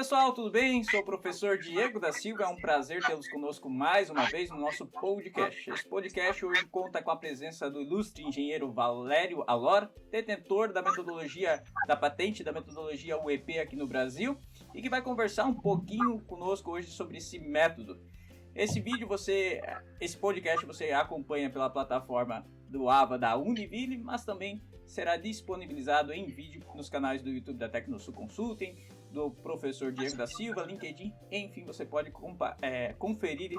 pessoal, tudo bem? Sou o professor Diego da Silva, é um prazer tê-los conosco mais uma vez no nosso podcast. Esse podcast hoje conta com a presença do ilustre engenheiro Valério Alor, detentor da metodologia, da patente da metodologia UEP aqui no Brasil, e que vai conversar um pouquinho conosco hoje sobre esse método. Esse podcast você acompanha pela plataforma do AVA da Univille, mas também será disponibilizado em vídeo nos canais do YouTube da Tecnosul Consulting, do professor Diego da Silva, LinkedIn, enfim, você pode conferir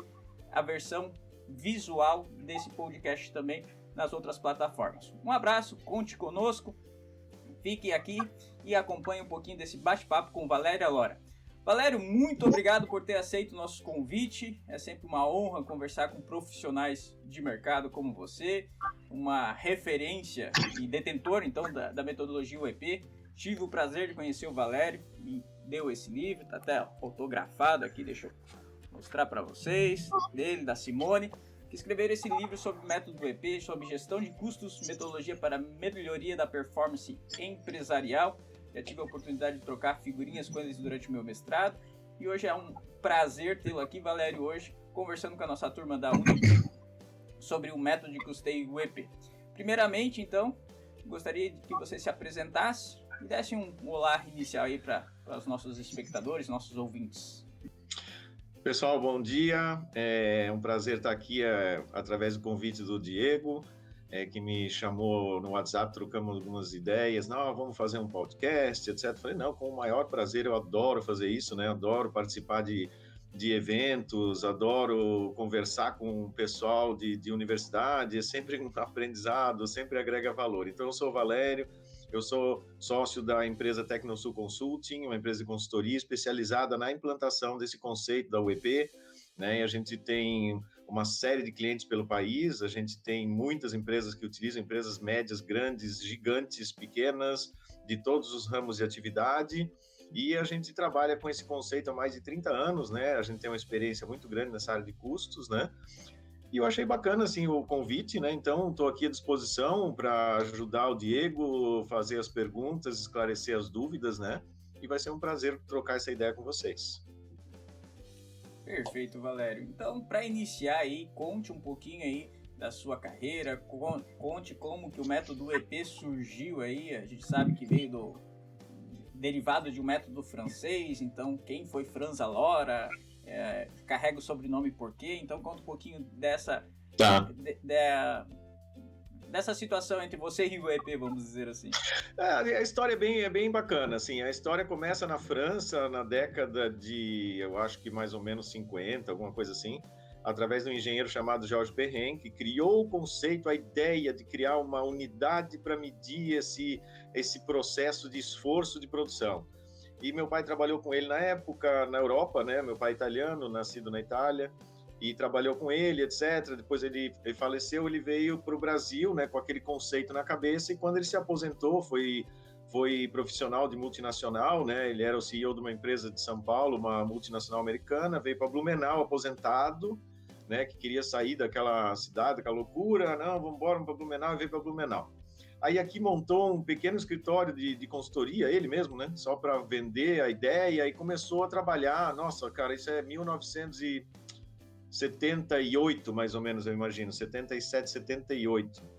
a versão visual desse podcast também nas outras plataformas. Um abraço, conte conosco, fique aqui e acompanhe um pouquinho desse bate-papo com Valério Alor. Valério, muito obrigado por ter aceito o nosso convite. É sempre uma honra conversar com profissionais de mercado como você, uma referência e detentor, então, da metodologia UEP. Tive o prazer de conhecer o Valério, me deu esse livro, está até autografado aqui, deixa eu mostrar para vocês, dele, da Simone, que escreveram esse livro sobre o método UEP, sobre gestão de custos, metodologia para melhoria da performance empresarial. Já tive a oportunidade de trocar figurinhas com eles durante o meu mestrado e hoje é um prazer tê-lo aqui, Valério, hoje, conversando com a nossa turma da Uni sobre o método de custeio UEP. Primeiramente, então, gostaria de que você se apresentasse e desse um olá inicial aí para os nossos espectadores, nossos ouvintes. Pessoal, bom dia. É um prazer estar aqui através do convite do Diego, que me chamou no WhatsApp, trocamos algumas ideias. Não, vamos fazer um podcast, etc. Falei, não, com o maior prazer, eu adoro fazer isso, né? Adoro participar de eventos, adoro conversar com o pessoal de universidade, é sempre um aprendizado, sempre agrega valor. Então, eu sou o Valério, eu sou sócio da empresa Tecnosul Consulting, uma empresa de consultoria especializada na implantação desse conceito da UEP, né? E a gente tem uma série de clientes pelo país, a gente tem muitas empresas que utilizam, empresas médias, grandes, gigantes, pequenas, de todos os ramos de atividade, e a gente trabalha com esse conceito há mais de 30 anos, né? A gente tem uma experiência muito grande nessa área de custos, né? E eu achei bacana, assim, o convite, né? Então, estou aqui à disposição para ajudar o Diego, fazer as perguntas, esclarecer as dúvidas, né? E vai ser um prazer trocar essa ideia com vocês. Perfeito, Valério. Então, para iniciar aí, conte um pouquinho aí da sua carreira, conte como que o método UEP surgiu aí. A gente sabe que veio derivado de um método francês, então quem foi Franz Alor, carrega o sobrenome por quê? Então conta um pouquinho dessa situação entre você e o UEP, vamos dizer assim. A história é bem bacana, assim, a história começa na França, na década de, eu acho que mais ou menos 50, alguma coisa assim, através de um engenheiro chamado Georges Perrin, que criou o conceito, a ideia de criar uma unidade para medir esse processo de esforço de produção. E meu pai trabalhou com ele na época, na Europa, né? Meu pai é italiano, nascido na Itália, e trabalhou com ele, etc. Depois ele faleceu, ele veio para o Brasil, né, com aquele conceito na cabeça, e quando ele se aposentou, foi profissional de multinacional, né? Ele era o CEO de uma empresa de São Paulo, uma multinacional americana, veio para Blumenau aposentado, né, que queria sair daquela cidade, daquela loucura, não, vamos embora para Blumenau, e veio para Blumenau. Aí aqui montou um pequeno escritório de consultoria, ele mesmo, né, só para vender a ideia, e começou a trabalhar, nossa, cara, isso é 1978, mais ou menos, eu imagino, 77, 78.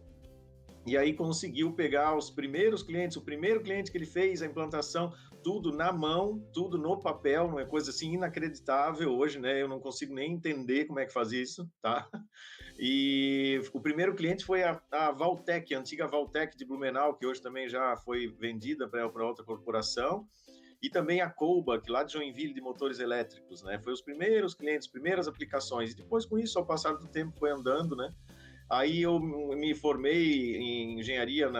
E aí conseguiu pegar os primeiros clientes, o primeiro cliente que ele fez a implantação, tudo na mão, tudo no papel, uma coisa assim inacreditável hoje, né? Eu não consigo nem entender como é que faz isso, tá? E o primeiro cliente foi a Valtec, a antiga Valtec de Blumenau, que hoje também já foi vendida para outra corporação, e também a Colba, que lá de Joinville, de motores elétricos, né? Foi os primeiros clientes, primeiras aplicações. E depois, com isso, ao passar do tempo, foi andando, né? Aí eu me formei em engenharia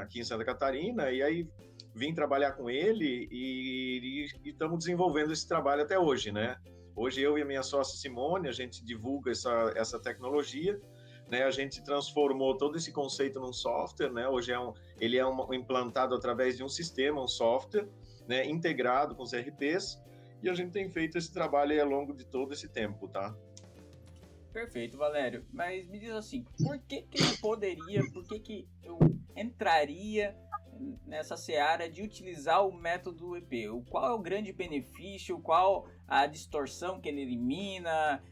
aqui em Santa Catarina, e aí vim trabalhar com ele e estamos desenvolvendo esse trabalho até hoje, né? Hoje eu e a minha sócia Simone, a gente divulga essa tecnologia, né? A gente transformou todo esse conceito num software, né? Hoje ele é implantado através de um sistema, um software, né? Integrado com os ERPs, e a gente tem feito esse trabalho aí ao longo de todo esse tempo, tá? Perfeito, Valério. Mas me diz assim, por que eu entraria nessa seara de utilizar o método EP? Qual é o grande benefício? Qual a distorção que ele elimina?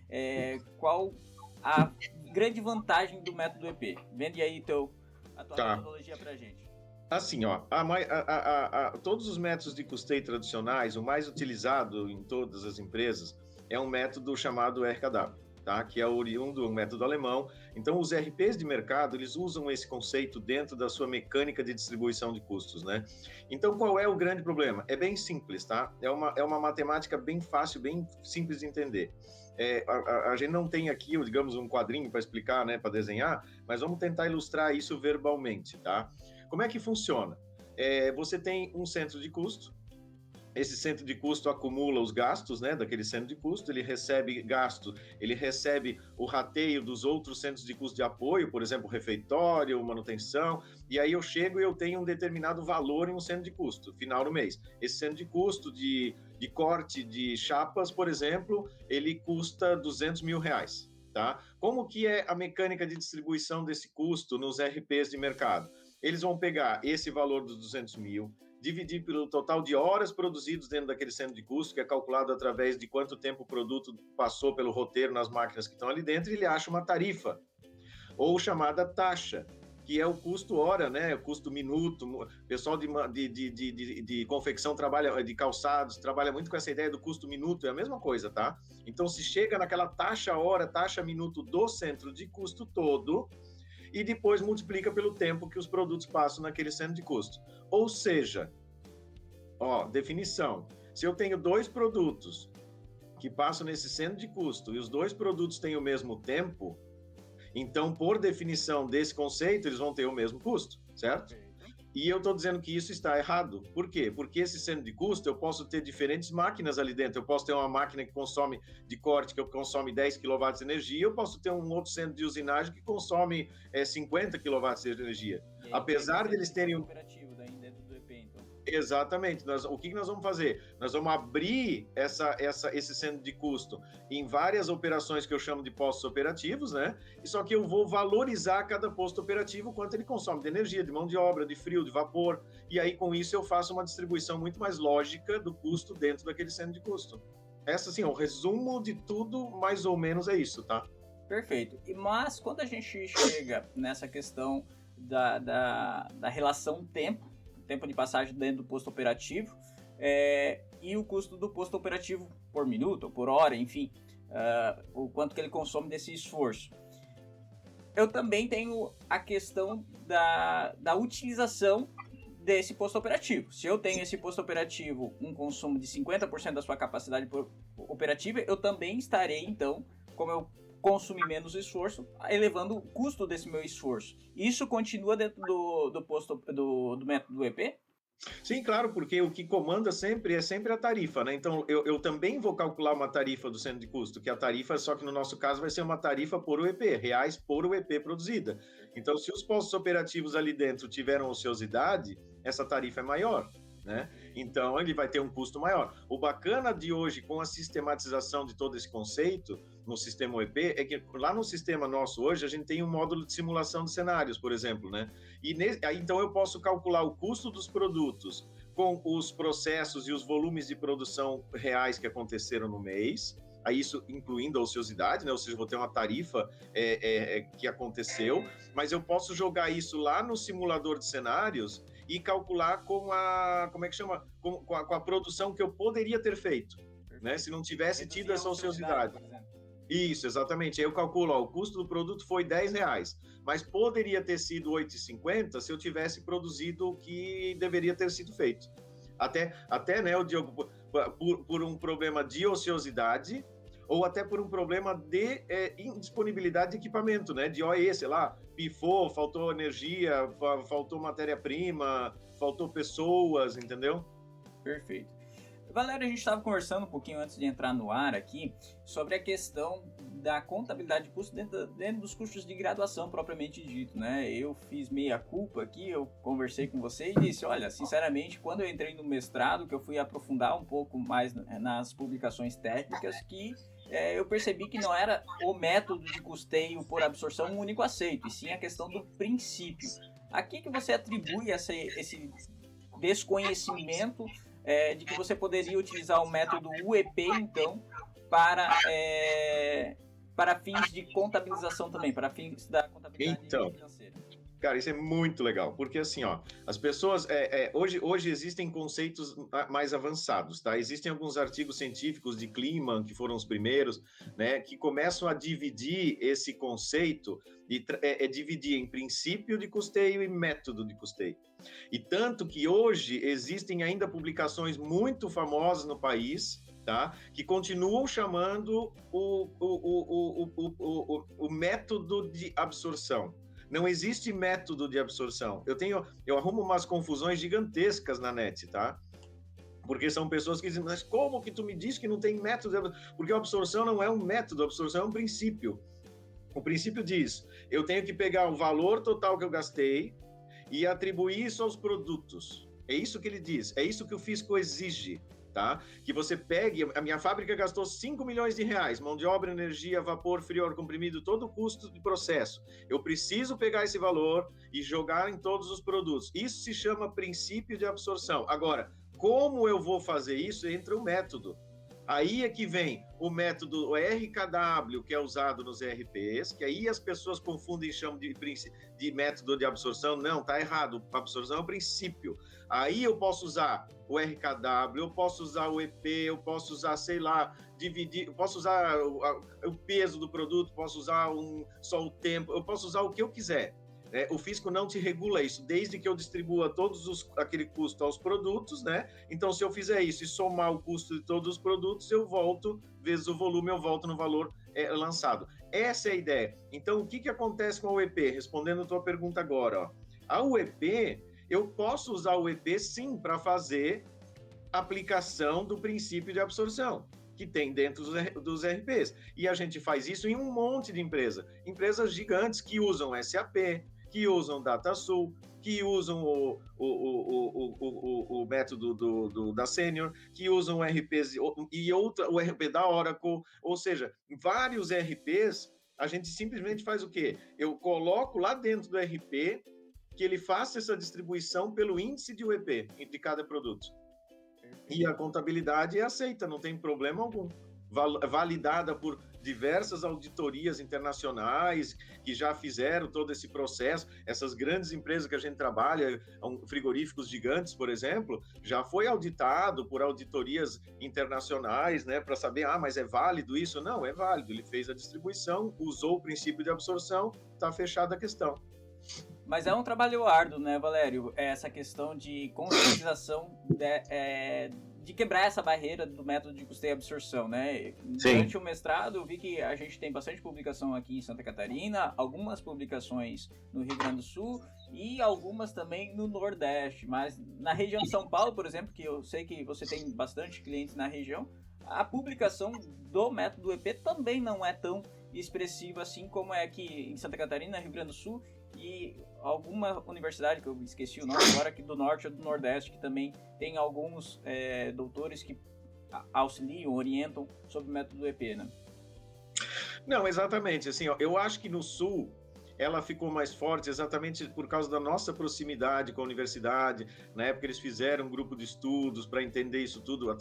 Qual a grande vantagem do método EP? Vende aí a tua metodologia para a gente. Assim, ó, todos os métodos de custeio tradicionais, o mais utilizado em todas as empresas é um método chamado RKW, tá? Que é oriundo, um método alemão. Então, os RPs de mercado, eles usam esse conceito dentro da sua mecânica de distribuição de custos, né? Então, qual é o grande problema? É bem simples, tá? É uma matemática bem fácil, bem simples de entender. A gente não tem aqui, digamos, um quadrinho para explicar, né, para desenhar, mas vamos tentar ilustrar isso verbalmente, tá? Como é que funciona? Você tem um centro de custo, esse centro de custo acumula os gastos, né, daquele centro de custo, ele recebe gasto, ele recebe o rateio dos outros centros de custo de apoio, por exemplo, refeitório, manutenção, e aí eu chego e eu tenho um determinado valor em um centro de custo, final do mês. Esse centro de custo de corte de chapas, por exemplo, ele custa R$200 mil, tá? Como que é a mecânica de distribuição desse custo nos RPs de mercado? Eles vão pegar esse valor dos 200 mil, dividir pelo total de horas produzidas dentro daquele centro de custo, que é calculado através de quanto tempo o produto passou pelo roteiro nas máquinas que estão ali dentro, e ele acha uma tarifa, ou chamada taxa, que é o custo hora, né? O custo minuto. O pessoal de confecção trabalha, de calçados, trabalha muito com essa ideia do custo minuto, é a mesma coisa, tá? Então, se chega naquela taxa hora, taxa minuto do centro de custo todo, e depois multiplica pelo tempo que os produtos passam naquele centro de custo. Ou seja, definição, se eu tenho 2 produtos que passam nesse centro de custo e os 2 produtos têm o mesmo tempo, então, por definição desse conceito, eles vão ter o mesmo custo, certo? E eu estou dizendo que isso está errado. Por quê? Porque esse centro de custo, eu posso ter diferentes máquinas ali dentro. Eu posso ter uma máquina que consome de corte, que consome 10 kW de energia, eu posso ter um outro centro de usinagem que consome 50 kW de energia. E aí, apesar deles terem operativo daí dentro do EP, então. Exatamente. O que nós vamos fazer? Nós vamos abrir esse centro de custo em várias operações que eu chamo de postos operativos, né? E só que eu vou valorizar cada posto operativo, quanto ele consome de energia, de mão de obra, de frio, de vapor. E aí, com isso, eu faço uma distribuição muito mais lógica do custo dentro daquele centro de custo. Essa, assim, o resumo de tudo, mais ou menos, é isso, tá? Perfeito. Mas quando a gente chega nessa questão da relação tempo de passagem dentro do posto operativo e o custo do posto operativo por minuto ou por hora, enfim, o quanto que ele consome desse esforço. Eu também tenho a questão da utilização desse posto operativo. Se eu tenho esse posto operativo um consumo de 50% da sua capacidade operativa, eu também estarei, então, como eu consumir menos esforço, elevando o custo desse meu esforço. Isso continua dentro do método EP? Sim, claro, porque o que comanda sempre é sempre a tarifa, né? Então, eu também vou calcular uma tarifa do centro de custo, que a tarifa, só que no nosso caso, vai ser uma tarifa por UEP, reais por UEP produzida. Então, se os postos operativos ali dentro tiveram ociosidade, essa tarifa é maior, né? Então, ele vai ter um custo maior. O bacana de hoje, com a sistematização de todo esse conceito no sistema OEP, é que lá no sistema nosso hoje, a gente tem um módulo de simulação de cenários, por exemplo, né? Aí, então, eu posso calcular o custo dos produtos com os processos e os volumes de produção reais que aconteceram no mês, aí isso incluindo a ociosidade, né? Ou seja, vou ter uma tarifa que aconteceu, mas eu posso jogar isso lá no simulador de cenários e calcular com a produção que eu poderia ter feito, né? Se não tivesse tido essa ociosidade. Isso, exatamente. Aí eu calculo, o custo do produto foi R$10, mas poderia ter sido R$8,50 se eu tivesse produzido o que deveria ter sido feito. Até, né, o Diogo, por um problema de ociosidade ou até por um problema de indisponibilidade de equipamento, né? De OE, sei lá, pifou, faltou energia, faltou matéria-prima, faltou pessoas, entendeu? Perfeito. Valério, a gente estava conversando um pouquinho antes de entrar no ar aqui sobre a questão da contabilidade de custos dentro dos custos de graduação propriamente dito, né? Eu fiz meia culpa aqui, eu conversei com você e disse, olha, sinceramente, quando eu entrei no mestrado, que eu fui aprofundar um pouco mais nas publicações técnicas, que eu percebi que não era o método de custeio por absorção único aceito, e sim a questão do princípio. A que você atribui esse desconhecimento de que você poderia utilizar o método UEP, então, para fins de contabilização também, para fins da contabilidade financeira? Cara, isso é muito legal, porque assim, ó, as pessoas, hoje existem conceitos mais avançados, tá? Existem alguns artigos científicos de Kleeman, que foram os primeiros, né, que começam a dividir esse conceito, dividir em princípio de custeio e método de custeio. E tanto que hoje existem ainda publicações muito famosas no país, tá? Que continuam chamando o método de absorção. Não existe método de absorção. Eu arrumo umas confusões gigantescas na net, tá? Porque são pessoas que dizem, mas como que tu me diz que não tem método? Porque a absorção não é um método, a absorção é um princípio. O princípio diz, eu tenho que pegar o valor total que eu gastei e atribuir isso aos produtos. É isso que ele diz, é isso que o fisco exige. Tá? Que você pegue, a minha fábrica gastou 5 milhões de reais, mão de obra, energia, vapor, frio, ar comprimido, todo o custo de processo. Eu preciso pegar esse valor e jogar em todos os produtos. Isso se chama princípio de absorção. Agora, como eu vou fazer isso? Entra o método. Aí é que vem o método RKW, que é usado nos ERPs, que aí as pessoas confundem e chamam de método de absorção. Não, tá errado. A absorção é o princípio. Aí eu posso usar o RKW, eu posso usar o EP, eu posso usar, sei lá, dividir, eu posso usar o peso do produto, posso usar só o tempo, eu posso usar o que eu quiser. O fisco não te regula isso, desde que eu distribua aquele custo aos produtos, né? Então, se eu fizer isso e somar o custo de todos os produtos, eu volto, vezes o volume, eu volto no valor lançado. Essa é a ideia. Então, o que acontece com a UEP? Respondendo a tua pergunta agora, ó. A UEP, eu posso usar o UEP, sim, para fazer aplicação do princípio de absorção, que tem dentro dos RPs. E a gente faz isso em um monte de empresas. Empresas gigantes que usam SAP, que usam DataSul, que usam o método da Senior, que usam o RPs o RP da Oracle, ou seja, vários RPs, a gente simplesmente faz o quê? Eu coloco lá dentro do RP que ele faça essa distribuição pelo índice de UEP de cada produto. E a contabilidade é aceita, não tem problema algum. Validada por diversas auditorias internacionais que já fizeram todo esse processo. Essas grandes empresas que a gente trabalha, frigoríficos gigantes, por exemplo, já foi auditado por auditorias internacionais, né, para saber, mas é válido isso? Não, é válido. Ele fez a distribuição, usou o princípio de absorção, está fechada a questão. Mas é um trabalho árduo, né, Valério? Essa questão de conscientização de quebrar essa barreira do método de custeio e absorção, né? Durante o mestrado, eu vi que a gente tem bastante publicação aqui em Santa Catarina, algumas publicações no Rio Grande do Sul e algumas também no Nordeste. Mas na região de São Paulo, por exemplo, que eu sei que você tem bastante clientes na região, a publicação do método EP também não é tão expressiva assim como é aqui em Santa Catarina, Rio Grande do Sul, e alguma universidade, que eu esqueci o nome agora, aqui do Norte ou do Nordeste, que também tem alguns doutores que auxiliam, orientam sobre o método EP, né? Não, exatamente. Assim, ó, eu acho que no Sul ela ficou mais forte exatamente por causa da nossa proximidade com a universidade. Na época eles fizeram um grupo de estudos para entender isso tudo,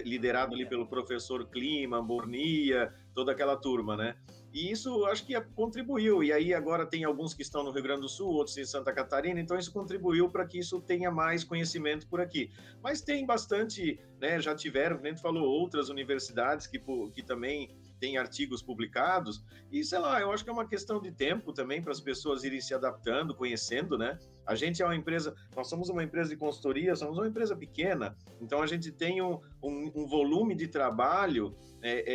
liderado ali pelo professor Kleeman, Bornia, toda aquela turma, né? E isso acho que contribuiu. E aí agora tem alguns que estão no Rio Grande do Sul, outros em Santa Catarina, então isso contribuiu para que isso tenha mais conhecimento por aqui. Mas tem bastante, né? Já tiveram, como a gente falou, outras universidades que também tem artigos publicados, e sei lá, eu acho que é uma questão de tempo também para as pessoas irem se adaptando, conhecendo, né? A gente é uma empresa, nós somos uma empresa de consultoria, somos uma empresa pequena, então a gente tem um volume de trabalho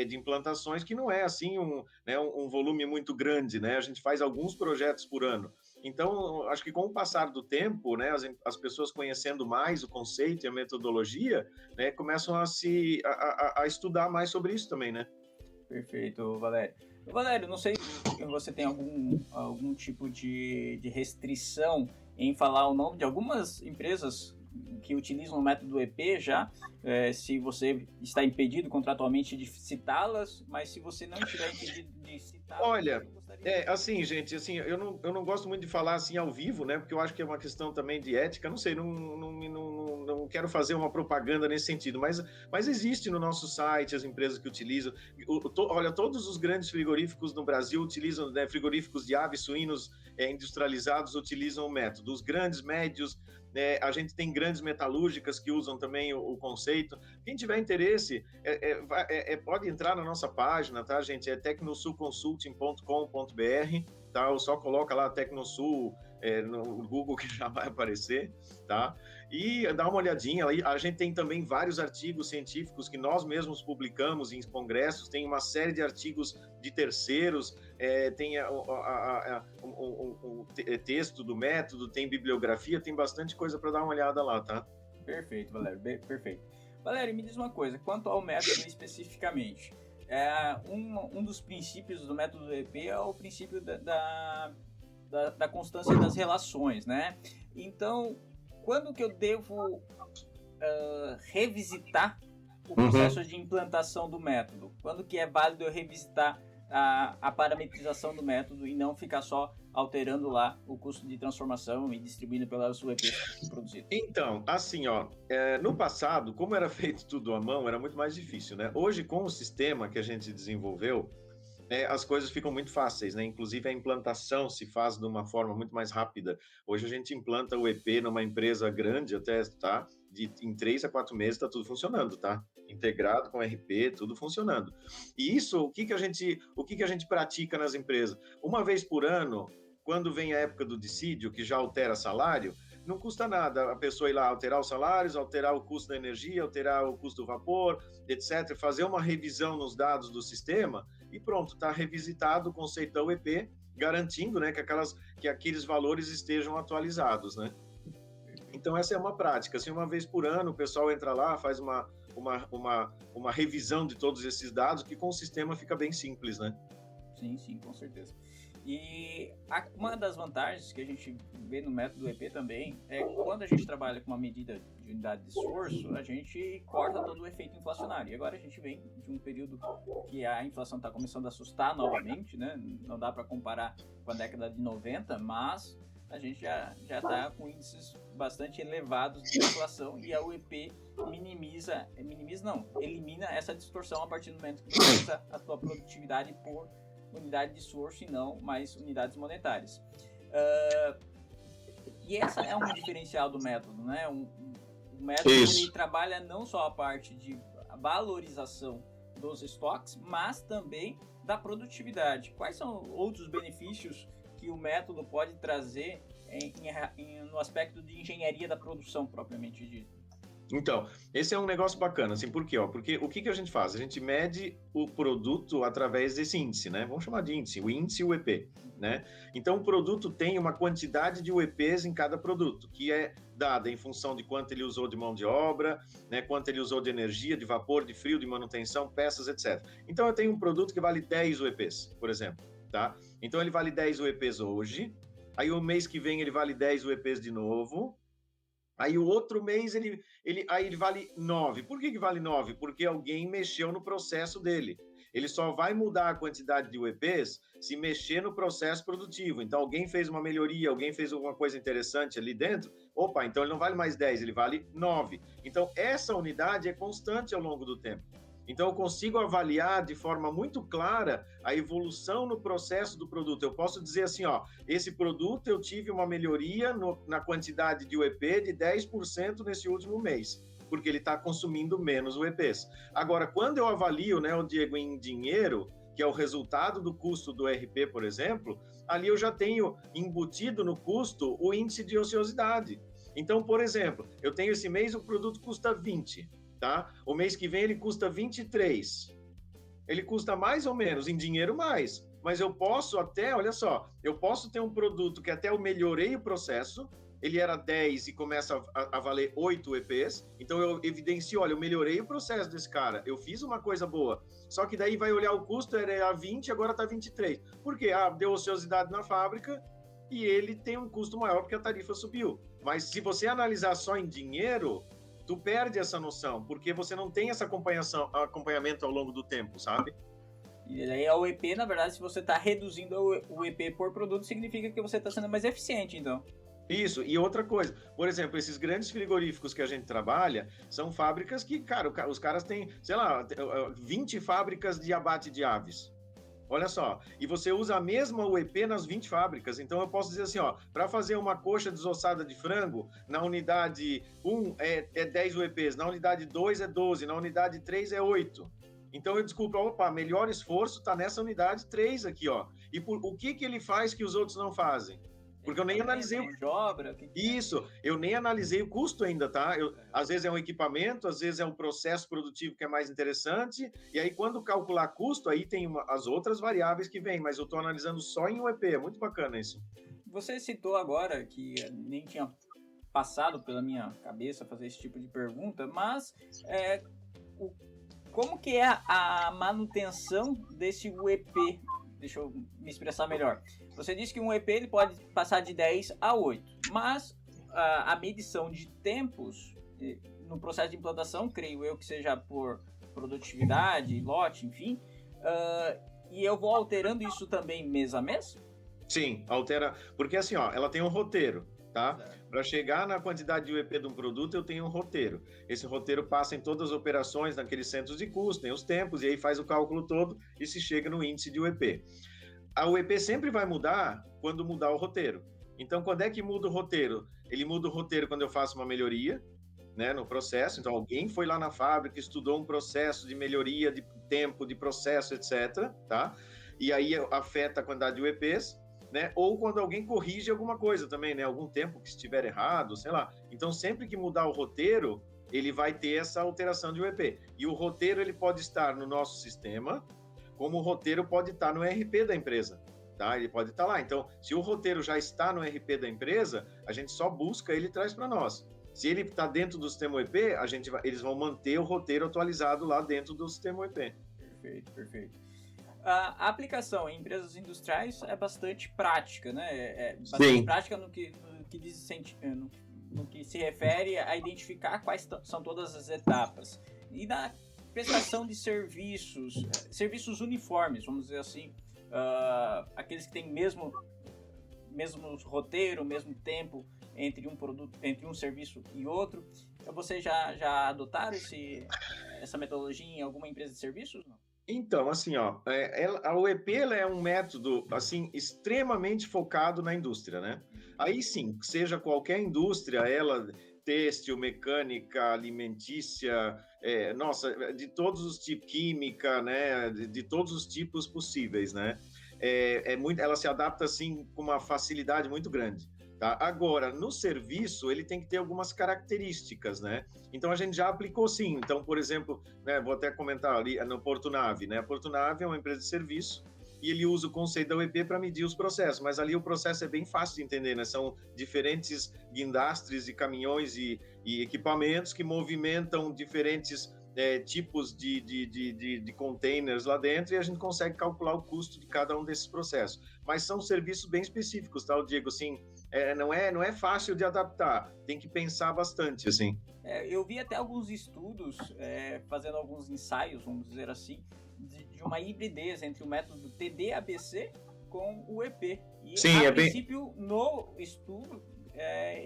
de implantações que não é assim um volume muito grande, né? A gente faz alguns projetos por ano. Então, acho que com o passar do tempo, né, as pessoas conhecendo mais o conceito e a metodologia, né, começam a estudar mais sobre isso também, né? Perfeito, Valério. Valério, não sei se você tem algum tipo de restrição em falar o nome de algumas empresas que utilizam o método EP já, se você está impedido contratualmente de citá-las, mas se você não estiver impedido de citá-las... Olha, Assim, gente, assim, eu não gosto muito de falar assim ao vivo, né? Porque eu acho que é uma questão também de ética, não sei, não quero fazer uma propaganda nesse sentido, mas existe no nosso site as empresas que utilizam. Olha, todos os grandes frigoríficos no Brasil utilizam, né, frigoríficos de aves, suínos industrializados utilizam o método. Os grandes, médios, a gente tem grandes metalúrgicas que usam também o conceito. Quem tiver interesse, pode entrar na nossa página, tá, gente? É tecnosulconsulting.com.br, tá? Ou só coloca lá Tecnosul no Google que já vai aparecer, tá? E dá uma olhadinha. A gente tem também vários artigos científicos que nós mesmos publicamos em congressos, tem uma série de artigos de terceiros, tem o texto do método, tem bibliografia, tem bastante coisa para dar uma olhada lá, tá? Perfeito, Valério, perfeito. Valério, me diz uma coisa, quanto ao método especificamente, um dos princípios do método EP é o princípio da constância das relações, né? Então, quando que eu devo revisitar o processo de implantação do método? Quando que é válido eu revisitar a parametrização do método e não ficar só alterando lá o custo de transformação e distribuindo pelas UEPs produzidas? Então, assim, no passado, como era feito tudo à mão, era muito mais difícil, né? Hoje, com o sistema que a gente desenvolveu, as coisas ficam muito fáceis, né? Inclusive a implantação se faz de uma forma muito mais rápida. Hoje a gente implanta o EP numa empresa grande até, tá? Em 3 a 4 meses está tudo funcionando, tá? Integrado com RP, tudo funcionando. E isso, o que que a gente pratica nas empresas? Uma vez por ano, quando vem a época do dissídio, que já altera salário, não custa nada a pessoa ir lá alterar os salários, alterar o custo da energia, alterar o custo do vapor, etc., fazer uma revisão nos dados do sistema e pronto, está revisitado o conceito da UEP, garantindo, né, que aqueles valores estejam atualizados, né? Então essa é uma prática. Assim, uma vez por ano o pessoal entra lá, faz uma revisão de todos esses dados, que com o sistema fica bem simples, né? Sim, com certeza. E uma das vantagens que a gente vê no método EP também é que quando a gente trabalha com uma medida de unidade de esforço, a gente corta todo o efeito inflacionário. E agora a gente vem de um período que a inflação está começando a assustar novamente, né? Não dá para comparar com a década de 90, mas a gente já está com índices bastante elevados de inflação e a UEP elimina essa distorção a partir do momento que você usa a sua produtividade por unidade de esforço e não mais unidades monetárias. E essa é um diferencial do método, né? O método ele trabalha não só a parte de valorização dos estoques, mas também da produtividade. Quais são outros benefícios que o método pode trazer no aspecto de engenharia da produção propriamente dito? Então, esse é um negócio bacana, assim, por quê? Porque o que a gente faz? A gente mede o produto através desse índice, né? Vamos chamar de índice, o índice UEP, né? Então, o produto tem uma quantidade de UEPs em cada produto, que é dada em função de quanto ele usou de mão de obra, né? Quanto ele usou de energia, de vapor, de frio, de manutenção, peças, etc. Então, eu tenho um produto que vale 10 UEPs, por exemplo, tá? Então, ele vale 10 UEPs hoje, aí o mês que vem ele vale 10 UEPs de novo, aí o outro mês ele vale 9. Por que vale 9? Porque alguém mexeu no processo dele. Ele só vai mudar a quantidade de UEPs se mexer no processo produtivo. Então, alguém fez uma melhoria, alguém fez alguma coisa interessante ali dentro, opa, então ele não vale mais 10, ele vale 9. Então, essa unidade é constante ao longo do tempo. Então, eu consigo avaliar de forma muito clara a evolução no processo do produto. Eu posso dizer assim, esse produto eu tive uma melhoria na quantidade de UEP de 10% nesse último mês, porque ele está consumindo menos UEPs. Agora, quando eu avalio, né, o Diego, em dinheiro, que é o resultado do custo do RP, por exemplo, ali eu já tenho embutido no custo o índice de ociosidade. Então, por exemplo, eu tenho esse mês, o produto custa 20, tá? O mês que vem ele custa 23. Ele custa mais ou menos, em dinheiro mais. Mas eu posso até, olha só, eu posso ter um produto que até eu melhorei o processo, ele era 10 e começa a valer 8 EPs, então eu evidencio, olha, eu melhorei o processo desse cara, eu fiz uma coisa boa. Só que daí vai olhar o custo, era 20, agora está 23. Por quê? Deu ociosidade na fábrica e ele tem um custo maior porque a tarifa subiu. Mas se você analisar só em dinheiro, tu perde essa noção, porque você não tem esse acompanhamento ao longo do tempo, sabe? E aí a OEP, na verdade, se você está reduzindo o EP por produto, significa que você está sendo mais eficiente, então. Isso, e outra coisa, por exemplo, esses grandes frigoríficos que a gente trabalha são fábricas que, cara, os caras têm, sei lá, 20 fábricas de abate de aves. Olha só, e você usa a mesma UEP nas 20 fábricas. Então eu posso dizer assim, ó, para fazer uma coxa desossada de frango, na unidade 1 é 10 UEPs, na unidade 2 é 12, na unidade 3 é 8. Então eu desculpa, opa, melhor esforço está nessa unidade 3 aqui, ó. E o que ele faz que os outros não fazem? Porque eu nem analisei isso, eu nem analisei o custo ainda, tá? Às vezes é um equipamento, às vezes é um processo produtivo que é mais interessante, e aí quando calcular custo, aí tem as outras variáveis que vêm, mas eu estou analisando só em UEP, é muito bacana isso. Você citou agora que nem tinha passado pela minha cabeça fazer esse tipo de pergunta, mas como que é a manutenção desse UEP? Deixa eu me expressar melhor. Você disse que um EP ele pode passar de 10 a 8, mas a medição de tempos no processo de implantação, creio eu que seja por produtividade, lote, enfim, e eu vou alterando isso também mês a mês? Sim, altera, porque assim, ó, ela tem um roteiro, tá? Para chegar na quantidade de UEP de um produto, eu tenho um roteiro. Esse roteiro passa em todas as operações naqueles centros de custo, tem os tempos, e aí faz o cálculo todo e se chega no índice de UEP. A UEP sempre vai mudar quando mudar o roteiro. Então, quando é que muda o roteiro? Ele muda o roteiro quando eu faço uma melhoria, né, no processo. Então, alguém foi lá na fábrica, estudou um processo de melhoria de tempo, de processo, etc. Tá? E aí afeta a quantidade de UEPs. Né? Ou quando alguém corrige alguma coisa também, né? Algum tempo que estiver errado, sei lá. Então, sempre que mudar o roteiro, ele vai ter essa alteração de UEP. E o roteiro ele pode estar no nosso sistema, como o roteiro pode estar no RP da empresa, tá? Ele pode estar lá. Então, se o roteiro já está no RP da empresa, a gente só busca ele e traz para nós. Se ele está dentro do sistema UEP, eles vão manter o roteiro atualizado lá dentro do sistema UEP. Perfeito, perfeito. A aplicação em empresas industriais é bastante prática, né? É bastante Sim. prática no que se refere a identificar quais são todas as etapas. E na prestação de serviços uniformes, vamos dizer assim, aqueles que têm mesmo roteiro, mesmo tempo entre um produto, entre um serviço e outro. Vocês já adotaram essa metodologia em alguma empresa de serviços? Não? Então, assim, ó, a UEP ela é um método assim extremamente focado na indústria, né? Aí sim, seja qualquer indústria, ela têxtil, mecânica, alimentícia, de todos os tipos, química, né? De todos os tipos possíveis, né? Ela se adapta assim com uma facilidade muito grande. Tá? Agora, no serviço, ele tem que ter algumas características, né? Então, a gente já aplicou sim. Então, por exemplo, né, vou até comentar ali no Porto Nave, né? A Porto Nave é uma empresa de serviço e ele usa o conceito da UEP para medir os processos, mas ali o processo é bem fácil de entender, né? São diferentes guindastres e caminhões e equipamentos que movimentam diferentes tipos de containers lá dentro e a gente consegue calcular o custo de cada um desses processos. Mas são serviços bem específicos, tá, Diego? Assim, não é fácil de adaptar, tem que pensar bastante, assim. Eu vi até alguns estudos, fazendo alguns ensaios, vamos dizer assim, de uma hibridez entre o método TD-ABC com o EP. E, Sim, a princípio, no estudo,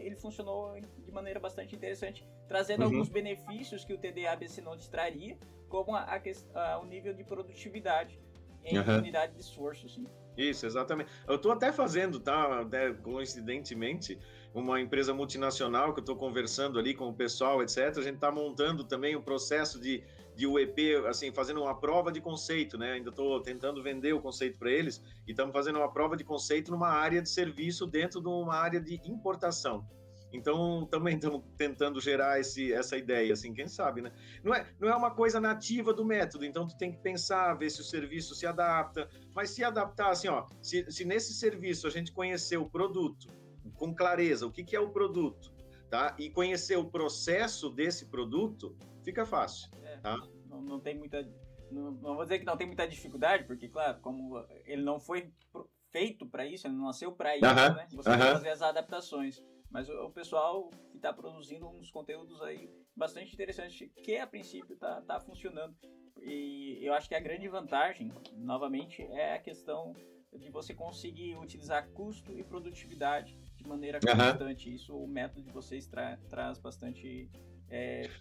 ele funcionou de maneira bastante interessante, trazendo alguns benefícios que o TD-ABC não traria, como o nível de produtividade em unidade de esforço, assim. Isso, exatamente. Eu estou até fazendo, tá? Coincidentemente, uma empresa multinacional que eu estou conversando ali com o pessoal, etc. A gente está montando também o processo de UEP, assim, fazendo uma prova de conceito, né? Ainda estou tentando vender o conceito para eles e estamos fazendo uma prova de conceito numa área de serviço dentro de uma área de importação. Então, também estamos tentando gerar essa ideia, assim, quem sabe, né? Não é uma coisa nativa do método, então tu tem que pensar, ver se o serviço se adapta, mas se adaptar, assim, ó, se nesse serviço a gente conhecer o produto com clareza, o que é o produto, tá? E conhecer o processo desse produto, fica fácil, tá? Não tem muita... Não vou dizer que não tem muita dificuldade, porque, claro, como ele não foi feito para isso, ele não nasceu para isso, né? Você tem que fazer as adaptações. Mas o pessoal que está produzindo uns conteúdos aí bastante interessantes, que a princípio está funcionando. E eu acho que a grande vantagem, novamente, é a questão de você conseguir utilizar custo e produtividade de maneira constante. Isso, o método de vocês traz bastante...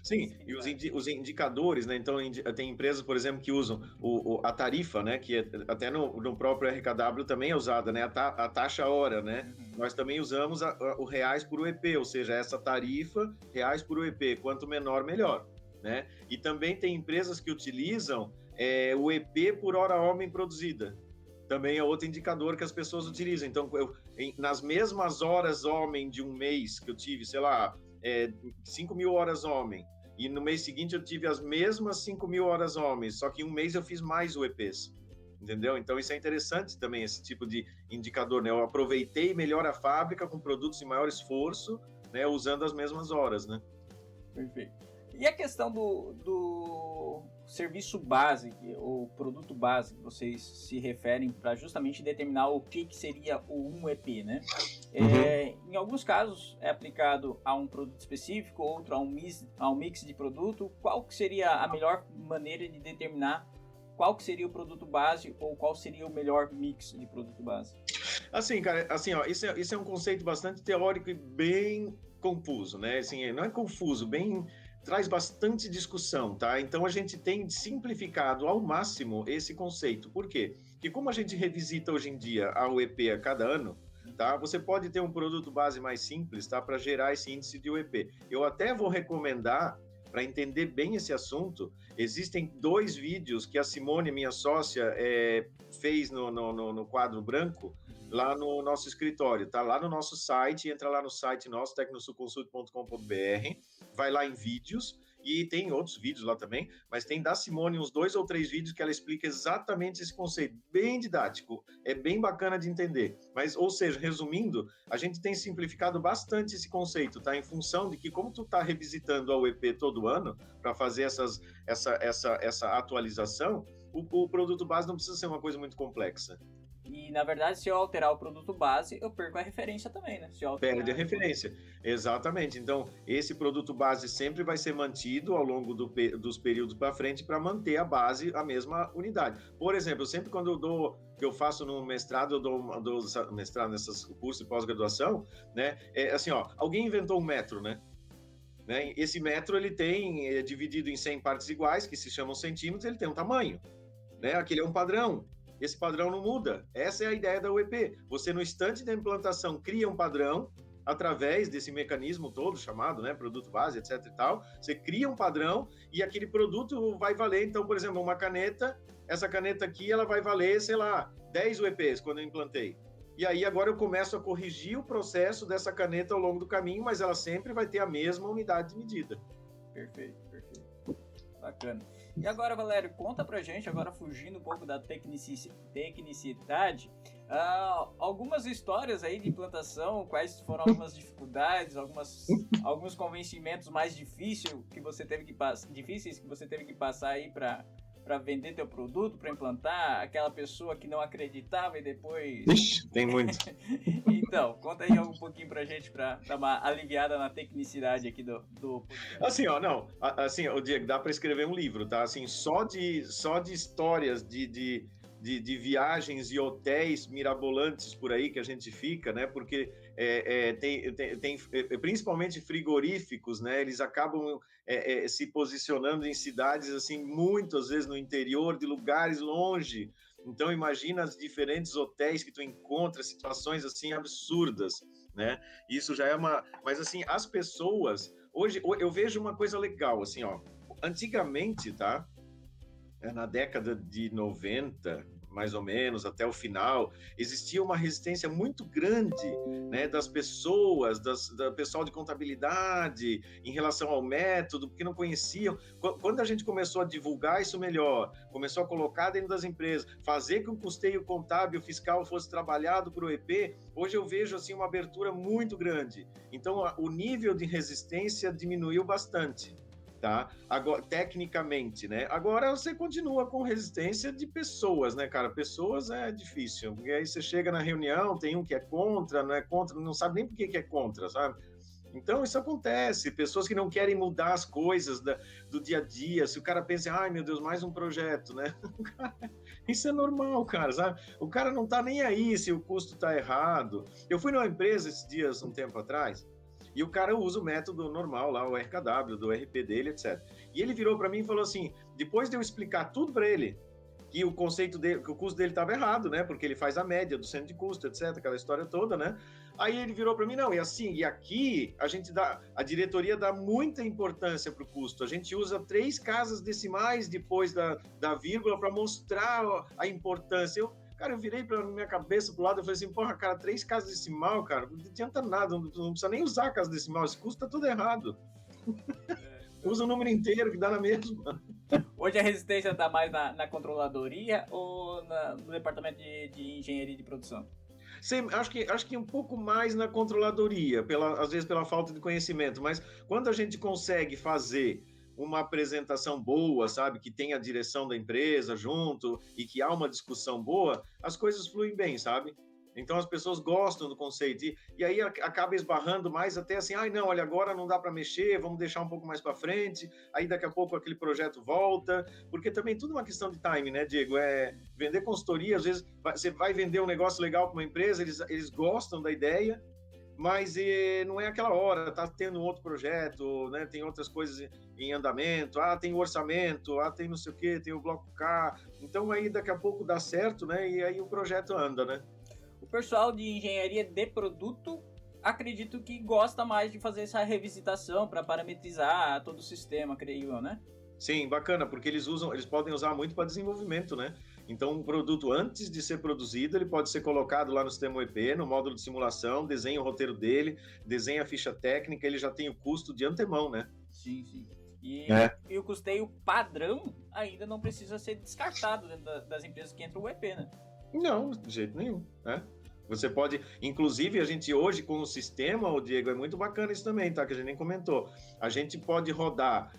Sim, e os indicadores, né? Então, tem empresas, por exemplo, que usam a tarifa, né? Que até no próprio RKW também é usada, né? A taxa hora, né? Uhum. Nós também usamos o reais por UEP, ou seja, essa tarifa, reais por UEP, quanto menor, melhor, né? E também tem empresas que utilizam o EP por hora homem produzida. Também é outro indicador que as pessoas utilizam. Então, nas mesmas horas homem de um mês que eu tive, sei lá, 5.000 horas homem, e no mês seguinte eu tive as mesmas 5.000 horas homens, só que em um mês eu fiz mais UEPs, entendeu? Então isso é interessante também, esse tipo de indicador, né? Eu aproveitei melhor a fábrica com produtos em maior esforço, né? Usando as mesmas horas, né? Perfeito. E a questão do serviço base, ou produto base, que vocês se referem para justamente determinar o que seria o 1EP, né? Em alguns casos é aplicado a um produto específico, outro a um mix de produto. Qual que seria a melhor maneira de determinar qual que seria o produto base ou qual seria o melhor mix de produto base? Assim, cara, assim, ó, isso é um conceito bastante teórico e bem confuso, né? Assim, não é confuso, traz bastante discussão, tá? Então a gente tem simplificado ao máximo esse conceito. Por quê? Porque como a gente revisita hoje em dia a UEP a cada ano, tá? Você pode ter um produto base mais simples, tá? Para gerar esse índice de UEP. Eu até vou recomendar, para entender bem esse assunto, existem 2 vídeos que a Simone, minha sócia, fez no quadro branco, lá no nosso escritório, tá? Lá no nosso site, entra lá no site nosso, tecnosulconsult.com.br, vai lá em vídeos, e tem outros vídeos lá também, mas tem da Simone uns 2 ou 3 vídeos que ela explica exatamente esse conceito, bem didático, é bem bacana de entender. Mas, ou seja, resumindo, a gente tem simplificado bastante esse conceito, tá? Em função de que, como tu tá revisitando a UEP todo ano, para fazer essa atualização, o produto base não precisa ser uma coisa muito complexa. E, na verdade, se eu alterar o produto base, eu perco a referência também, né? Perde a referência, exatamente. Então, esse produto base sempre vai ser mantido ao longo dos períodos para frente para manter a base, a mesma unidade. Por exemplo, sempre quando eu faço no mestrado, eu dou mestrado nesses cursos de pós-graduação, né? Assim, ó, alguém inventou um metro, né? Esse metro, ele é dividido em 100 partes iguais, que se chamam centímetros, ele tem um tamanho, né? Aquele é um padrão. Esse padrão não muda. Essa é a ideia da UEP. Você, no instante da implantação, cria um padrão através desse mecanismo todo chamado, né, produto base, etc e tal. Você cria um padrão e aquele produto vai valer, então, por exemplo, uma caneta, essa caneta aqui, ela vai valer, sei lá, 10 UEPs quando eu implantei. E aí agora eu começo a corrigir o processo dessa caneta ao longo do caminho, mas ela sempre vai ter a mesma unidade de medida. Perfeito. Bacana. E agora, Valério, conta pra gente, agora fugindo um pouco da tecnicidade, algumas histórias aí de implantação, quais foram algumas dificuldades, alguns convencimentos mais difíceis que você teve que passar aí para vender teu produto, para implantar, aquela pessoa que não acreditava e depois... Ixi, tem muito. Então, conta aí um pouquinho pra gente, para dar uma aliviada na tecnicidade aqui do podcast. Assim, ó, não, assim, o Diego, dá para escrever um livro, tá? Assim, só de histórias de viagens e hotéis mirabolantes por aí que a gente fica, né? Porque tem principalmente frigoríficos, né? Eles acabam se posicionando em cidades assim, muitas vezes no interior, de lugares longe. Então imagina os diferentes hotéis que tu encontra, situações assim absurdas, né? Isso já é mas assim, as pessoas hoje eu vejo uma coisa legal, assim, ó. Antigamente, tá? Na década de 90, mais ou menos, até o final, existia uma resistência muito grande, né, das pessoas, do pessoal de contabilidade, em relação ao método, porque não conheciam. Quando a gente começou a divulgar isso melhor, começou a colocar dentro das empresas, fazer com que o custeio contábil fiscal fosse trabalhado para o EP, hoje eu vejo assim, uma abertura muito grande. Então, o nível de resistência diminuiu bastante. Tá? Agora, tecnicamente, né? Agora você continua com resistência de pessoas, né, cara? Pessoas é difícil, porque aí você chega na reunião, tem um que é contra, não é contra, não sabe nem por que é contra, sabe? Então, isso acontece. Pessoas que não querem mudar as coisas do dia a dia. Se o cara pensa, ai, meu Deus, mais um projeto, né? Isso é normal, cara, sabe? O cara não tá nem aí se o custo tá errado. Eu fui numa empresa esses dias, um tempo atrás, e o cara usa o método normal lá, o RKW, do RP dele, etc. E ele virou para mim e falou assim, depois de eu explicar tudo para ele, que o conceito dele, que o custo dele estava errado, né? Porque ele faz a média do centro de custo, etc, aquela história toda, né? Aí ele virou para mim, não, e assim, e aqui a diretoria dá muita importância para o custo. A gente usa 3 casas decimais depois da vírgula para mostrar a importância. Cara, eu virei para minha cabeça pro lado e falei assim, porra, cara, 3 casas decimal, cara, não adianta nada, não precisa nem usar a casa decimal, esse custo tá tudo errado. Usa o número inteiro, que dá na mesma. Hoje a resistência está mais na controladoria ou no departamento de engenharia de produção? Sim, acho que um pouco mais na controladoria, às vezes pela falta de conhecimento, mas quando a gente consegue fazer uma apresentação boa, sabe, que tem a direção da empresa junto e que há uma discussão boa, as coisas fluem bem, sabe? Então as pessoas gostam do conceito e aí acaba esbarrando mais até assim, ai não, olha, agora não dá para mexer, vamos deixar um pouco mais para frente, aí daqui a pouco aquele projeto volta, porque também tudo é uma questão de time, né, Diego? Vender consultoria, às vezes você vai vender um negócio legal para uma empresa, eles gostam da ideia, mas não é aquela hora, tá tendo um outro projeto, né? Tem outras coisas em andamento, tem o orçamento, tem não sei o quê, tem o bloco K, então aí daqui a pouco dá certo, né? E aí o projeto anda, né? O pessoal de engenharia de produto, acredito que gosta mais de fazer essa revisitação para parametrizar todo o sistema, creio eu, né? Sim, bacana, porque eles podem usar muito para desenvolvimento, né? Então, um produto, antes de ser produzido, ele pode ser colocado lá no sistema UEP, no módulo de simulação, desenha o roteiro dele, desenha a ficha técnica, ele já tem o custo de antemão, né? Sim, sim. E o custeio padrão ainda não precisa ser descartado dentro das empresas que entram o UEP, né? Não, de jeito nenhum, né? Você pode, inclusive, a gente hoje com o sistema, Diego, é muito bacana isso também, tá? Que a gente nem comentou. A gente pode rodar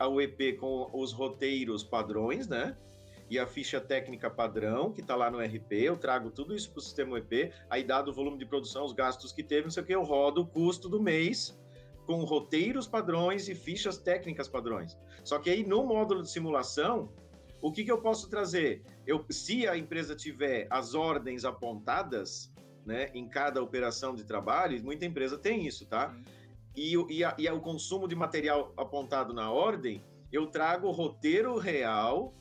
a UEP com os roteiros padrões, né? E a ficha técnica padrão, que está lá no RP, eu trago tudo isso para o sistema UEP, aí dado o volume de produção, os gastos que teve, não sei o que, eu rodo o custo do mês com roteiros padrões e fichas técnicas padrões. Só que aí no módulo de simulação, o que eu posso trazer? Se a empresa tiver as ordens apontadas, né, em cada operação de trabalho, muita empresa tem isso, tá? E o consumo de material apontado na ordem, eu trago o roteiro real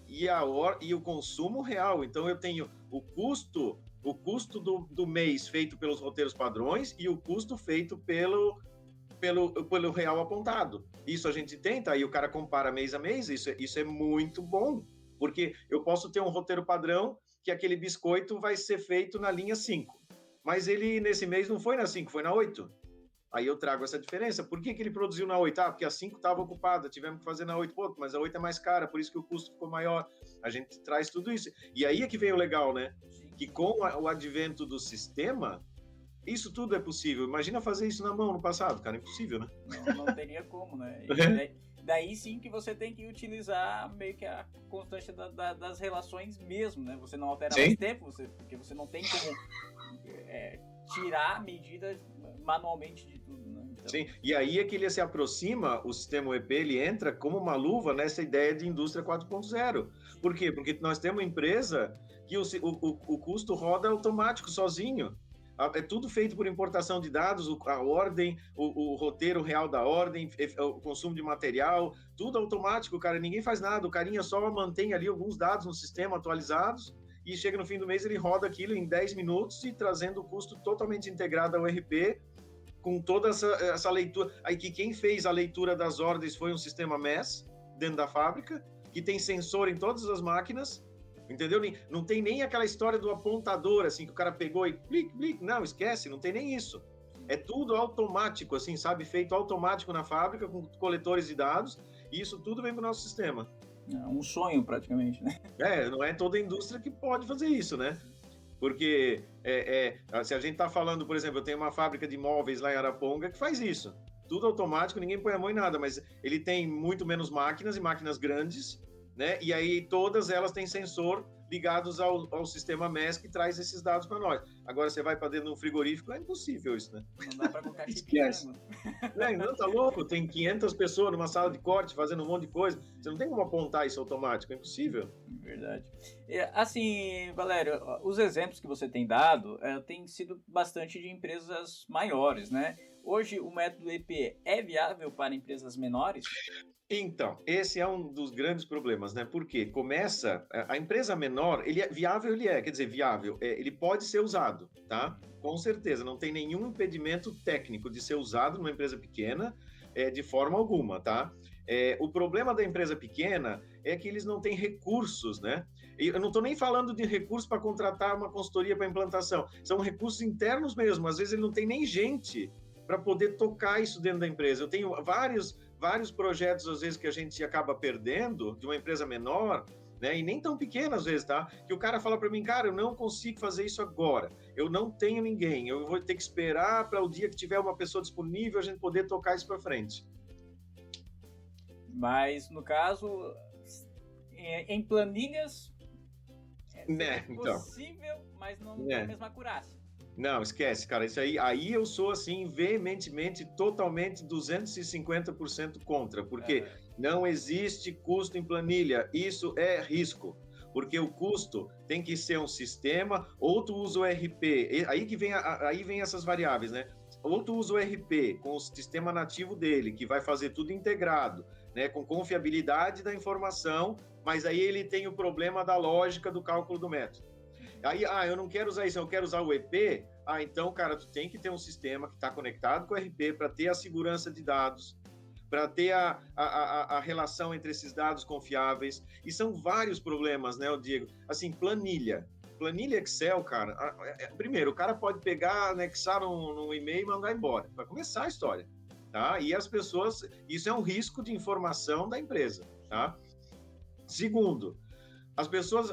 e o consumo real. Então, eu tenho o custo do mês feito pelos roteiros padrões e o custo feito pelo real apontado. Isso a gente tenta, aí o cara compara mês a mês, isso é muito bom, porque eu posso ter um roteiro padrão que aquele biscoito vai ser feito na linha 5, mas ele nesse mês não foi na 5, foi na 8. Aí eu trago essa diferença. Por que ele produziu na 8? Porque a 5 estava ocupada, tivemos que fazer na 8. Pô, mas a 8 é mais cara, por isso que o custo ficou maior. A gente traz tudo isso. E aí é que vem o legal, né? Que com o advento do sistema, isso tudo é possível. Imagina fazer isso na mão no passado, cara, impossível, né? Não teria como, né? Daí sim que você tem que utilizar meio que a constância das relações mesmo, né? Você não altera mais tempo, porque você não tem como tirar a medida manualmente de tudo, né? Então... Sim, e aí é que ele se aproxima, o sistema UEP, ele entra como uma luva nessa ideia de indústria 4.0. Por quê? Porque nós temos uma empresa que o custo roda automático, sozinho. É tudo feito por importação de dados, a ordem, o roteiro real da ordem, o consumo de material, tudo automático, cara. Ninguém faz nada, o carinha só mantém ali alguns dados no sistema atualizados e chega no fim do mês, ele roda aquilo em 10 minutos e trazendo o custo totalmente integrado ao RP, com toda essa leitura. Aí que quem fez a leitura das ordens foi um sistema MES dentro da fábrica, que tem sensor em todas as máquinas, entendeu? Não tem nem aquela história do apontador, assim, que o cara pegou e clique, clique. Não, esquece, não tem nem isso. É tudo automático, assim, sabe? Feito automático na fábrica, com coletores de dados, e isso tudo vem para o nosso sistema. É um sonho, praticamente, né? Não é toda indústria que pode fazer isso, né? Porque se a gente está falando, por exemplo, eu tenho uma fábrica de móveis lá em Araponga que faz isso. Tudo automático, ninguém põe a mão em nada, mas ele tem muito menos máquinas e máquinas grandes, né? E aí todas elas têm sensor ligados ao sistema MES que traz esses dados para nós. Agora, você vai para dentro de um frigorífico, é impossível isso, né? Não dá para colocar chip Esquece. de frango. Não, tá louco? Tem 500 pessoas numa sala de corte fazendo um monte de coisa. Você não tem como apontar isso automático, é impossível. Verdade. Assim, Valério, os exemplos que você tem dado têm sido bastante de empresas maiores, né? Hoje, o método EP é viável para empresas menores? Então, esse é um dos grandes problemas, né? Porque começa, a empresa menor, ele é viável, quer dizer, viável, ele pode ser usado, tá? Com certeza, não tem nenhum impedimento técnico de ser usado numa empresa pequena, de forma alguma, tá? O problema da empresa pequena é que eles não têm recursos, né? Eu não estou nem falando de recursos para contratar uma consultoria para implantação, são recursos internos mesmo, às vezes ele não tem nem gente para poder tocar isso dentro da empresa. Eu tenho vários projetos, às vezes, que a gente acaba perdendo de uma empresa menor, né, e nem tão pequena, às vezes, tá? Que o cara fala para mim, cara, eu não consigo fazer isso agora, eu não tenho ninguém, eu vou ter que esperar para o dia que tiver uma pessoa disponível a gente poder tocar isso para frente. Mas, no caso, em planilhas, é possível, mas não tem a mesma acurácia. Não, esquece, cara, isso aí eu sou, assim, veementemente, totalmente 250% contra, porque não existe custo em planilha, isso é risco, porque o custo tem que ser um sistema, ou tu usa o RP, aí vem essas variáveis, né? Ou tu usa o RP com o sistema nativo dele, que vai fazer tudo integrado, né, com confiabilidade da informação, mas aí ele tem o problema da lógica do cálculo do método. Aí, eu não quero usar isso, eu quero usar o EP. Então, cara, tu tem que ter um sistema que está conectado com o RP para ter a segurança de dados, para ter a relação entre esses dados confiáveis. E são vários problemas, né, Diego? Assim, planilha Excel, cara, primeiro, o cara pode pegar, anexar num e-mail e mandar embora. Vai começar a história, tá? E as pessoas, isso é um risco de informação da empresa, tá? Segundo, as pessoas,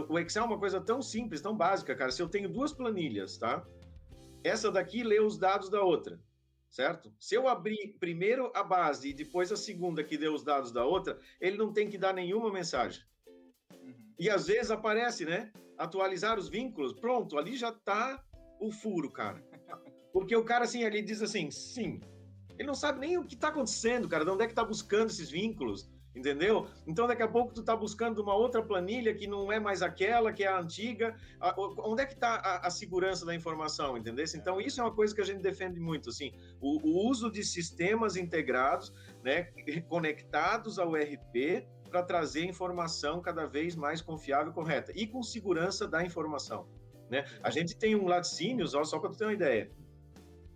o Excel é uma coisa tão simples, tão básica, cara. Se eu tenho duas planilhas, tá? Essa daqui lê os dados da outra, certo? Se eu abrir primeiro a base e depois a segunda que lê os dados da outra, ele não tem que dar nenhuma mensagem. E às vezes aparece, né? Atualizar os vínculos, pronto, ali já tá o furo, cara. Porque o cara, assim, ele diz assim, sim. Ele não sabe nem o que tá acontecendo, cara, de onde é que tá buscando esses vínculos. Entendeu? Então, daqui a pouco, tu tá buscando uma outra planilha que não é mais aquela, que é a antiga. Onde é que está a segurança da informação, entendeu? Então, isso é uma coisa que a gente defende muito, assim, o uso de sistemas integrados, né, conectados ao ERP para trazer informação cada vez mais confiável e correta. E com segurança da informação, né? A gente tem um laticínios, só para tu ter uma ideia,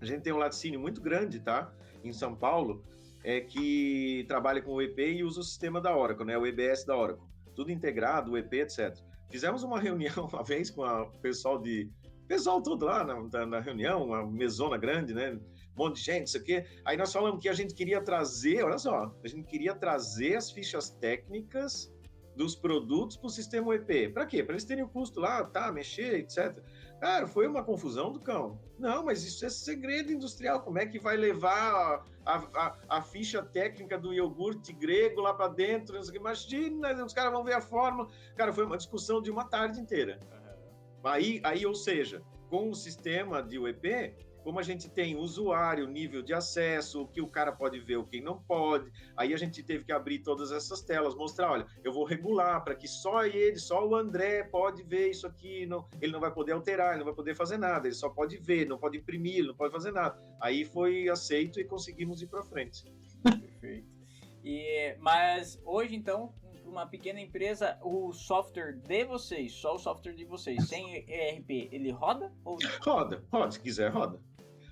a gente tem um laticínio muito grande, tá? Em São Paulo, que trabalha com o EP e usa o sistema da Oracle, né? O EBS da Oracle. Tudo integrado, o EP, etc. Fizemos uma reunião uma vez com o pessoal todo lá na reunião, uma mesona grande, né? Um monte de gente, isso aqui. Aí nós falamos que a gente queria trazer, olha só, a gente queria trazer as fichas técnicas dos produtos para o sistema EP. Para quê? Para eles terem o custo lá, mexer, etc. Cara, foi uma confusão do cão. Não, mas isso é segredo industrial. Como é que vai levar a ficha técnica do iogurte grego lá para dentro? Imagina, os caras vão ver a fórmula. Cara, foi uma discussão de uma tarde inteira. Aí, ou seja, com o sistema de UEP, como a gente tem usuário, nível de acesso, o que o cara pode ver, o que não pode, aí a gente teve que abrir todas essas telas, mostrar, olha, eu vou regular para que só o André pode ver isso aqui, ele não vai poder alterar, ele não vai poder fazer nada, ele só pode ver, não pode imprimir, não pode fazer nada. Aí foi aceito e conseguimos ir para frente. Perfeito. Mas hoje, então, uma pequena empresa, o software de vocês, só o software de vocês, sem ERP, ele roda ou não? Roda, se quiser, roda.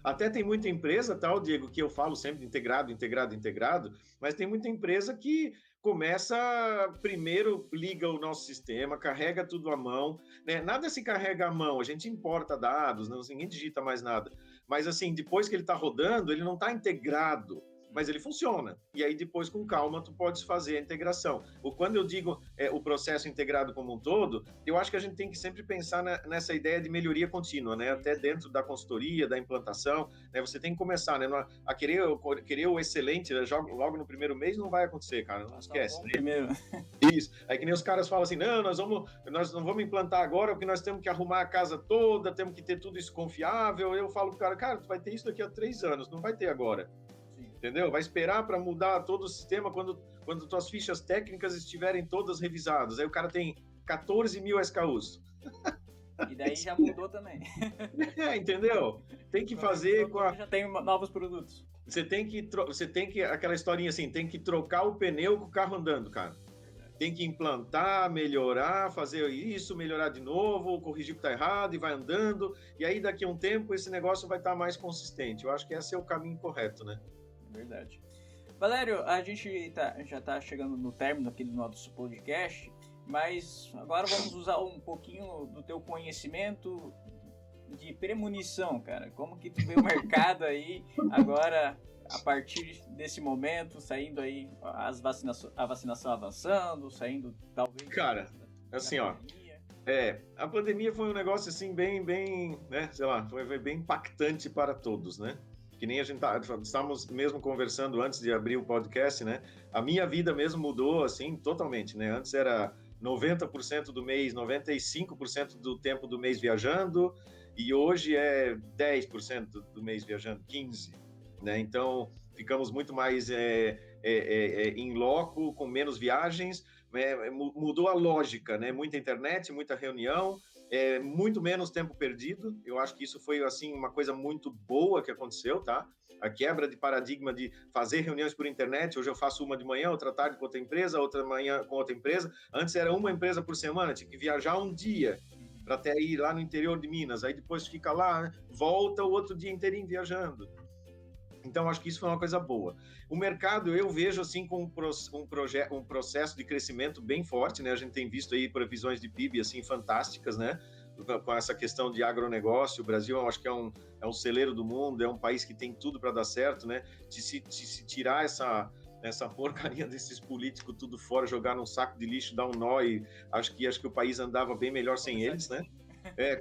Até tem muita empresa, tal, Diego, que eu falo sempre integrado, mas tem muita empresa que começa, primeiro liga o nosso sistema, carrega tudo à mão, né? Nada se carrega à mão, a gente importa dados, ninguém digita mais nada. Mas assim, depois que ele está rodando, ele não está integrado. mas ele funciona. E aí depois, com calma, tu podes fazer a integração. Ou quando eu digo o processo integrado como um todo, eu acho que a gente tem que sempre pensar nessa ideia de melhoria contínua, né? Até dentro da consultoria, da implantação, né? Você tem que começar, né? A querer o excelente logo no primeiro mês não vai acontecer, cara. Não esquece. Né? Primeiro. Isso. Aí que nem os caras falam assim, não, nós não vamos implantar agora porque nós temos que arrumar a casa toda, temos que ter tudo isso confiável. Eu falo pro cara, tu vai ter isso daqui a 3 anos, não vai ter agora. Entendeu? Vai esperar para mudar todo o sistema quando tuas fichas técnicas estiverem todas revisadas. Aí o cara tem 14 mil SKUs. E daí já mudou também. Entendeu? Tem que fazer com já tem novos produtos. Você tem que aquela historinha assim, tem que trocar o pneu com o carro andando, cara. Tem que implantar, melhorar, fazer isso, melhorar de novo, corrigir o que está errado e vai andando. E aí daqui a um tempo esse negócio vai estar mais consistente. Eu acho que esse é o caminho correto, né? Verdade. Valério, a gente já está chegando no término aqui do nosso podcast, mas agora vamos usar um pouquinho do teu conhecimento de premonição, cara. Como que tu vê o mercado aí agora, a partir desse momento, saindo aí a vacinação avançando, saindo talvez... Cara, assim, ó... a pandemia foi um negócio assim bem, né, sei lá, foi bem impactante para todos, né? Que nem a gente estávamos mesmo conversando antes de abrir o podcast, né? A minha vida mesmo mudou, assim, totalmente, né? Antes era 90% do mês, 95% do tempo do mês viajando, e hoje é 10% do mês viajando, 15%, né? Então, ficamos muito mais em loco, com menos viagens, mudou a lógica, né? Muita internet, muita reunião, muito menos tempo perdido. Eu acho que isso foi assim uma coisa muito boa que aconteceu, tá? A quebra de paradigma de fazer reuniões por internet. Hoje eu faço uma de manhã, outra tarde com outra empresa, outra manhã com outra empresa. Antes era uma empresa por semana, tinha que viajar um dia para até ir lá no interior de Minas. Aí depois fica lá, né? Volta o outro dia inteirinho viajando. Então, acho que isso foi uma coisa boa. O mercado, eu vejo assim com um processo de crescimento bem forte, né? A gente tem visto aí previsões de PIB assim fantásticas, né? Com essa questão de agronegócio. O Brasil, eu acho que é um celeiro do mundo, é um país que tem tudo para dar certo, né? De se tirar essa porcaria desses políticos tudo fora, jogar num saco de lixo, dar um nó, e acho que o país andava bem melhor sem eles, né?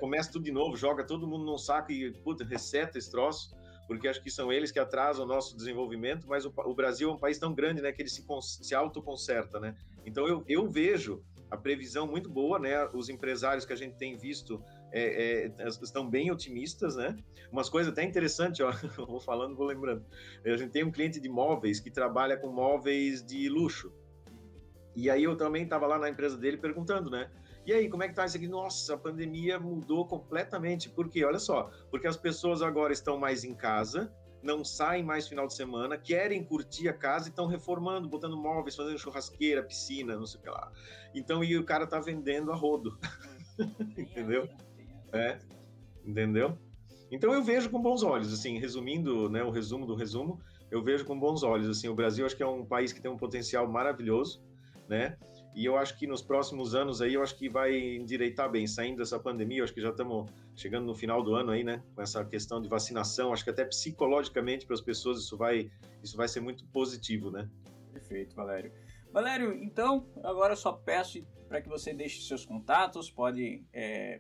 Começa tudo de novo, joga todo mundo num saco e, puta, reseta esse troço, porque acho que são eles que atrasam o nosso desenvolvimento, mas o Brasil é um país tão grande, né, que ele se autoconserta, né? Então eu vejo a previsão muito boa, né? Os empresários que a gente tem visto estão bem otimistas, né? Umas coisas até interessantes, ó, eu vou falando, vou lembrando. A gente tem um cliente de móveis que trabalha com móveis de luxo. E aí eu também estava lá na empresa dele perguntando, né? E aí, como é que tá isso aqui? Nossa, a pandemia mudou completamente. Por quê? Olha só, porque as pessoas agora estão mais em casa, não saem mais final de semana, querem curtir a casa e estão reformando, botando móveis, fazendo churrasqueira, piscina, não sei o que lá. Então, e o cara tá vendendo a rodo. Entendeu? Entendeu? Então, eu vejo com bons olhos, assim, resumindo, né, o resumo do resumo, eu vejo com bons olhos, assim, o Brasil acho que é um país que tem um potencial maravilhoso, né? E eu acho que nos próximos anos aí, eu acho que vai endireitar bem, saindo dessa pandemia, eu acho que já estamos chegando no final do ano aí, né, com essa questão de vacinação, acho que até psicologicamente para as pessoas isso vai ser muito positivo, né? Perfeito, Valério. Valério, então, agora eu só peço para que você deixe seus contatos, pode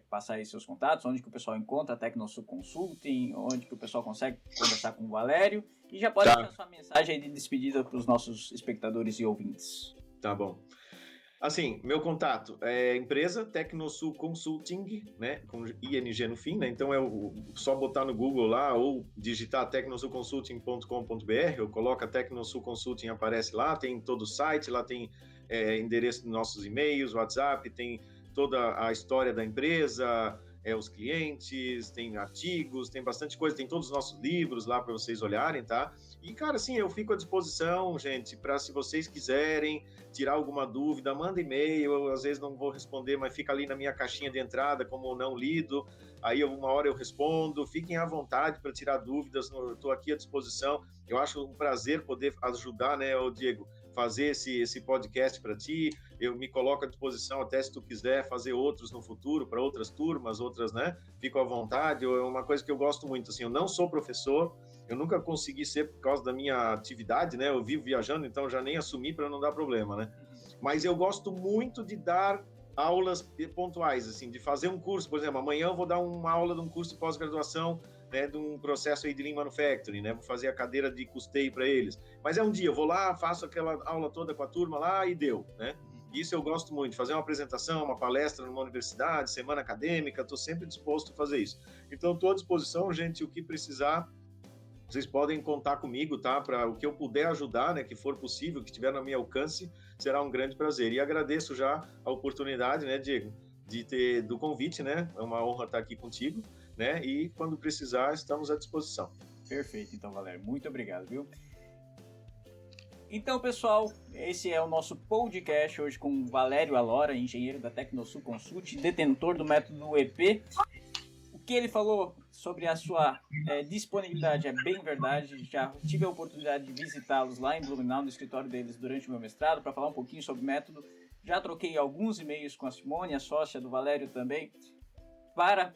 passar aí seus contatos, onde que o pessoal encontra a Tecnosul Consulting, onde que o pessoal consegue conversar com o Valério, e já pode deixar sua mensagem aí de despedida para os nossos espectadores e ouvintes. Tá bom. Assim, meu contato é empresa Tecnosul Consulting, né, com ING no fim, né, então só botar no Google lá ou digitar tecnosulconsulting.com.br, ou coloca Tecnosul Consulting, aparece lá, tem todo o site, lá tem endereço dos nossos e-mails, WhatsApp, tem toda a história da empresa, os clientes, tem artigos, tem bastante coisa, tem todos os nossos livros lá para vocês olharem, tá? E, cara, assim, eu fico à disposição, gente, para se vocês quiserem tirar alguma dúvida, manda e-mail, eu às vezes não vou responder, mas fica ali na minha caixinha de entrada como não lido, aí uma hora eu respondo, fiquem à vontade para tirar dúvidas, eu estou aqui à disposição, eu acho um prazer poder ajudar, né, Diego, fazer esse podcast para ti, eu me coloco à disposição até se tu quiser fazer outros no futuro, para outras turmas, outras, né, fico à vontade, é uma coisa que eu gosto muito, assim, eu não sou professor, Eu nunca consegui ser por causa da minha atividade, né? Eu vivo viajando, então já nem assumi para não dar problema, né? Mas eu gosto muito de dar aulas pontuais, assim, de fazer um curso, por exemplo, amanhã eu vou dar uma aula de um curso de pós-graduação, né, de um processo aí de Lean Manufacturing, né? Vou fazer a cadeira de custeio para eles. Mas é um dia, eu vou lá, faço aquela aula toda com a turma lá e deu, né? Isso eu gosto muito, fazer uma apresentação, uma palestra numa universidade, semana acadêmica, estou sempre disposto a fazer isso. Então, estou à disposição, gente, o que precisar, vocês podem contar comigo, tá? Para o que eu puder ajudar, né? Que for possível, que estiver no meu alcance, será um grande prazer. E agradeço já a oportunidade, né, Diego, do convite, né? É uma honra estar aqui contigo, né? E quando precisar, estamos à disposição. Perfeito, então, Valério. Muito obrigado, viu? Então, pessoal, esse é o nosso podcast hoje com o Valério Alora, engenheiro da Tecnosul Consult, detentor do método EP. O que ele falou sobre a sua disponibilidade é bem verdade. Já tive a oportunidade de visitá-los lá em Blumenau, no escritório deles, durante o meu mestrado, para falar um pouquinho sobre o método. Já troquei alguns e-mails com a Simone, a sócia do Valério também, para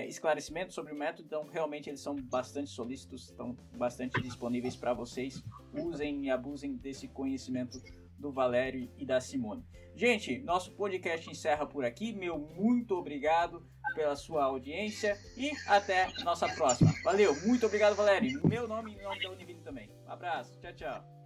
esclarecimento sobre o método. Então, realmente, eles são bastante solícitos, estão bastante disponíveis para vocês. Usem e abusem desse conhecimento do Valério e da Simone. Gente, nosso podcast encerra por aqui. Meu muito obrigado pela sua audiência e até a nossa próxima. Valeu, muito obrigado, Valério. Meu nome e em nome da Univille também. Um abraço, tchau, tchau.